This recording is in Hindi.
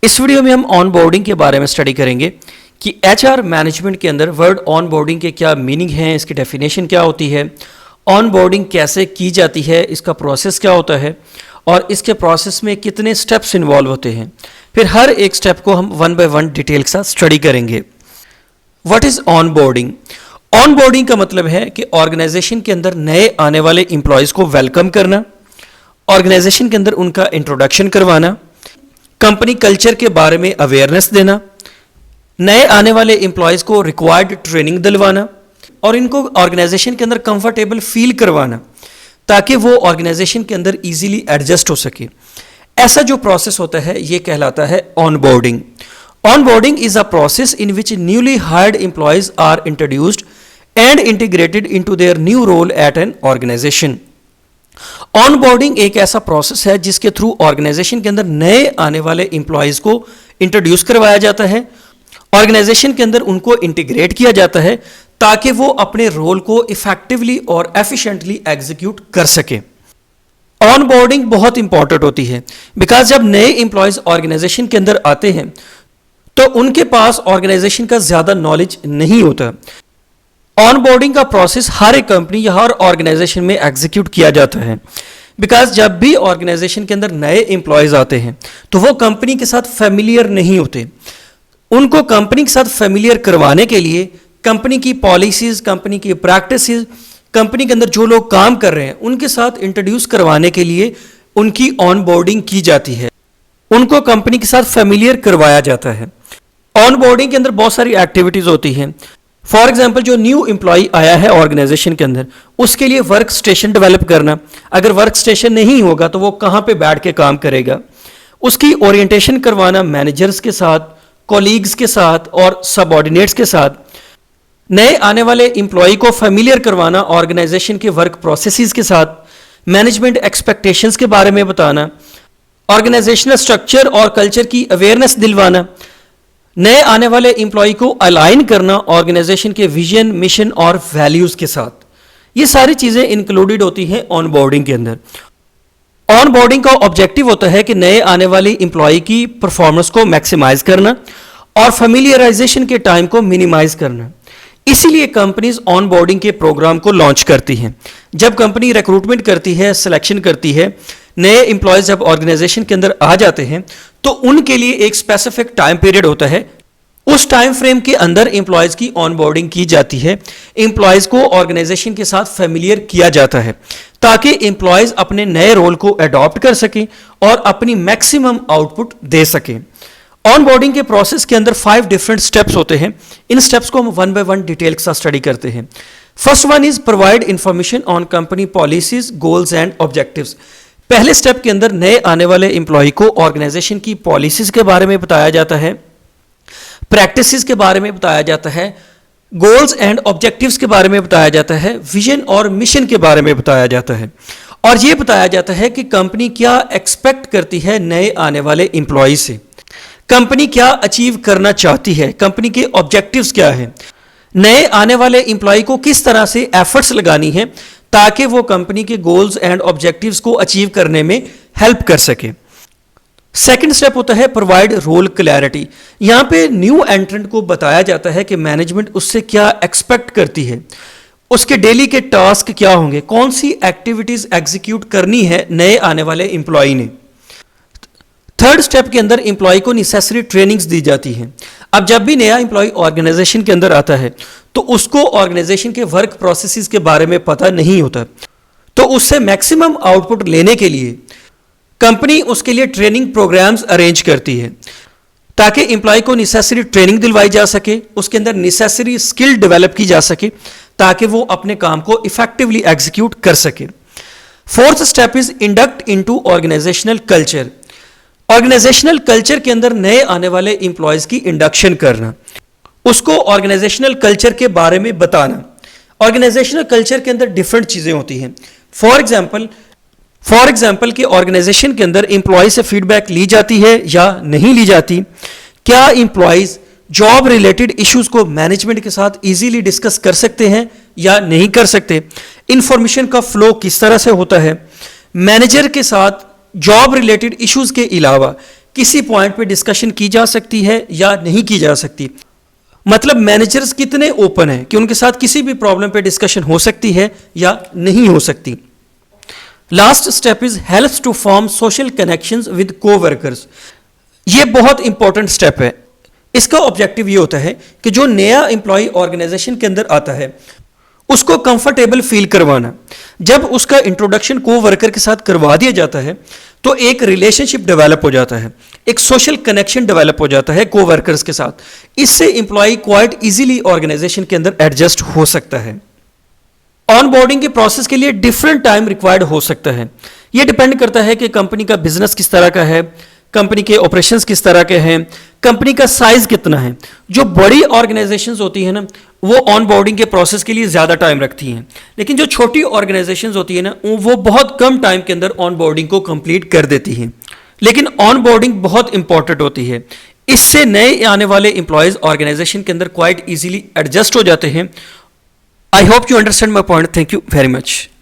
इस वीडियो में हम ऑनबोर्डिंग के बारे में स्टडी करेंगे कि एचआर मैनेजमेंट के अंदर वर्ड ऑनबोर्डिंग के क्या मीनिंग हैं, इसकी डेफिनेशन क्या होती है, ऑनबोर्डिंग कैसे की जाती है, इसका प्रोसेस क्या होता है और इसके प्रोसेस में कितने स्टेप्स इन्वॉल्व होते हैं। फिर हर एक स्टेप को हम वन बाय वन डिटेल के साथ स्टडी करेंगे। What is onboarding? ऑनबोर्डिंग का मतलब है कि ऑर्गेनाइजेशन के अंदर नए आने वाले एम्प्लॉयज़ को वेलकम करना, ऑर्गेनाइजेशन के अंदर उनका इंट्रोडक्शन करवाना, कंपनी कल्चर के बारे में अवेयरनेस देना, नए आने वाले एम्प्लॉयज़ को रिक्वायर्ड ट्रेनिंग दिलवाना और इनको ऑर्गेनाइजेशन के अंदर कंफर्टेबल फील करवाना ताकि वो ऑर्गेनाइजेशन के अंदर इजीली एडजस्ट हो सके। ऐसा जो प्रोसेस होता है ये कहलाता है onboarding. Onboarding is a process in which newly hired employees are introduced and integrated into their new role at an organisation. Onboarding एक ऐसा प्रोसेस है जिसके थ्रू ऑर्गेनाइजेशन के अंदर नए आने वाले एम्प्लॉयज़ को इंट्रोड्यूस करवाया जाता है, ऑर्गेनाइजेशन के अंदर उनको इंटीग्रेट किया जाता है ताकि वो अपने रोल को इफेक्टिवली और एफिशिएंटली एग्जीक्यूट कर सके। ऑनबोर्डिंग बहुत इंपॉर्टेंट होती है बिकॉज जब नए एम्प्लॉयज़ ऑर्गेनाइजेशन के अंदर आते हैं तो उनके पास ऑर्गेनाइजेशन का ज़्यादा नॉलेज नहीं होता। ऑनबोर्डिंग का प्रोसेस हर एक कंपनी या हर ऑर्गेनाइजेशन में एग्जीक्यूट किया जाता है बिकॉज जब भी ऑर्गेनाइजेशन के अंदर नए एम्प्लॉयज़ आते हैं तो वो कंपनी के साथ फेमिलियर नहीं होते। उनको कंपनी के साथ फेमिलियर करवाने के लिए कंपनी की पॉलिसीज, कंपनी की प्रैक्टिसेस, कंपनी के अंदर जो लोग काम कर रहे हैं उनके साथ इंट्रोड्यूस करवाने के लिए उनकी ऑनबोर्डिंग की जाती है, उनको कंपनी के साथ फेमिलियर करवाया जाता है। ऑनबोर्डिंग के अंदर बहुत सारी एक्टिविटीज़ होती हैं। फॉर एग्जाम्पल जो न्यू एम्प्लॉय आया है ऑर्गेनाइजेशन के अंदर उसके लिए वर्क स्टेशन डेवलप करना। अगर वर्क स्टेशन नहीं होगा तो वो कहाँ पे बैठ के काम करेगा, उसकी ओरिएंटेशन करवाना मैनेजर्स के साथ, कॉलीग्स के साथ और सबऑर्डिनेट्स के साथ। नए आने वाले एम्प्लॉय को फेमिलियर करवाना ऑर्गेनाइजेशन के वर्क प्रोसेसेस के साथ, मैनेजमेंट एक्सपेक्टेशंस के बारे में बताना, ऑर्गेनाइजेशनल स्ट्रक्चर और कल्चर की अवेयरनेस दिलवाना, नए आने वाले एम्प्लॉय को अलाइन करना ऑर्गेनाइजेशन के विजन, मिशन और वैल्यूज के साथ। ये सारी चीजें इंक्लूडेड होती हैं ऑनबोर्डिंग के अंदर। ऑनबोर्डिंग का ऑब्जेक्टिव होता है कि नए आने वाले एम्प्लॉय की परफॉर्मेंस को मैक्सिमाइज करना और फेमिलियराइजेशन के टाइम को मिनिमाइज करना। इसीलिए कंपनीज ऑनबोर्डिंग के प्रोग्राम को लॉन्च करती हैं। जब कंपनी रिक्रूटमेंट करती है, सिलेक्शन करती है, नए एम्प्लॉयज जब ऑर्गेनाइजेशन के अंदर आ जाते हैं तो उनके लिए एक स्पेसिफिक टाइम पीरियड होता है। उस टाइम फ्रेम के अंदर एम्प्लॉयज की ऑनबोर्डिंग की जाती है, एम्प्लॉयज को ऑर्गेनाइजेशन के साथ फेमिलियर किया जाता है ताकि एम्प्लॉयज अपने नए रोल को अडॉप्ट कर सकें और अपनी मैक्सिमम आउटपुट दे सकें। ऑनबोर्डिंग के प्रोसेस के अंदर 5 डिफरेंट स्टेप्स होते हैं। इन स्टेप्स को हम वन बाय वन डिटेल के साथ स्टडी करते हैं। First one is provide information on company policies, goals and objectives. पहले स्टेप के अंदर नए आने वाले एम्प्लॉय को ऑर्गेनाइजेशन की पॉलिसीज के बारे में बताया जाता है, प्रैक्टिसेस के बारे में बताया जाता है, गोल्स एंड ऑब्जेक्टिव्स के बारे में बताया जाता है, विजन और मिशन के बारे में बताया जाता है और यह बताया जाता है कि कंपनी क्या एक्सपेक्ट करती है नए आने वाले एम्प्लॉय से, कंपनी क्या अचीव करना चाहती है, कंपनी के ऑब्जेक्टिव्स क्या है, नए आने वाले एम्प्लॉय को किस तरह से एफर्ट्स लगानी है ताकि वो कंपनी के गोल्स एंड ऑब्जेक्टिव्स को अचीव करने में हेल्प कर सके। सेकंड स्टेप होता है प्रोवाइड रोल क्लैरिटी। यहाँ पे न्यू एंट्रेंट को बताया जाता है कि मैनेजमेंट उससे क्या एक्सपेक्ट करती है, उसके डेली के टास्क क्या होंगे, कौन सी एक्टिविटीज एग्जीक्यूट करनी है नए आने वाले एम्प्लॉय ने। थर्ड स्टेप के अंदर एम्प्लॉय को नेसेसरी ट्रेनिंग्स दी जाती हैं। अब जब भी नया एम्प्लॉय ऑर्गेनाइजेशन के अंदर आता है तो उसको ऑर्गेनाइजेशन के वर्क प्रोसेसेस के बारे में पता नहीं होता, तो उससे मैक्सिमम आउटपुट लेने के लिए कंपनी उसके लिए ट्रेनिंग प्रोग्राम्स अरेंज करती है ताकि एम्प्लॉय को नेसेसरी ट्रेनिंग दिलवाई जा सके, उसके अंदर नेसेसरी स्किल डेवलप की जा सके ताकि वो अपने काम को इफेक्टिवली एग्जीक्यूट कर सके। Fourth step is induct into organisational culture. Organisational culture के अंदर नए आने वाले एम्प्लॉयज की इंडक्शन करना, उसको ऑर्गेनाइजेशनल कल्चर के बारे में बताना। ऑर्गेनाइजेशनल कल्चर के अंदर डिफरेंट चीज़ें होती हैं। फॉर एग्जाम्पल कि ऑर्गेनाइजेशन के अंदर एम्प्लॉय से फीडबैक ली जाती है या नहीं ली जाती, क्या एम्प्लॉयज जॉब रिलेटेड इश्यूज को मैनेजमेंट के साथ इजीली डिस्कस कर सकते हैं या नहीं कर सकते, इंफॉर्मेशन का फ्लो किस तरह से होता है, मैनेजर के साथ जॉब रिलेटेड इश्यूज के अलावा किसी पॉइंट पे डिस्कशन की जा सकती है या नहीं की जा सकती। मतलब मैनेजर्स कितने ओपन हैं कि उनके साथ किसी भी प्रॉब्लम पे डिस्कशन हो सकती है या नहीं हो सकती। Last step is helps to form social connections with coworkers. ये बहुत इंपॉर्टेंट स्टेप है। इसका ऑब्जेक्टिव ये होता है कि जो नया एम्प्लॉय ऑर्गेनाइजेशन के अंदर आता है उसको कंफर्टेबल फील करवाना। जब उसका इंट्रोडक्शन कोवर्कर के साथ करवा दिया जाता है तो एक रिलेशनशिप डेवलप हो जाता है, एक सोशल कनेक्शन डेवलप हो जाता है कोवर्कर्स के साथ। इससे एम्प्लॉय क्वाइट इजीली ऑर्गेनाइजेशन के अंदर एडजस्ट हो सकता है। ऑनबोर्डिंग के प्रोसेस के लिए डिफरेंट टाइम रिक्वायर्ड हो सकता है। यह डिपेंड करता है कि कंपनी का बिजनेस किस तरह का है, कंपनी के ऑपरेशंस किस तरह के हैं, कंपनी का साइज कितना है। जो बड़ी ऑर्गेनाइजेशंस होती है ना वो ऑनबोर्डिंग के प्रोसेस के लिए ज़्यादा टाइम रखती हैं, लेकिन जो छोटी ऑर्गेनाइजेशंस होती है ना वो बहुत कम टाइम के अंदर ऑनबोर्डिंग को कंप्लीट कर देती हैं। लेकिन ऑनबोर्डिंग बहुत इंपॉर्टेंट होती है। इससे नए आने वाले एम्प्लॉयज़ ऑर्गेनाइजेशन के अंदर क्वाइट इजीली एडजस्ट हो जाते हैं। I hope you understand my point. Thank you very much.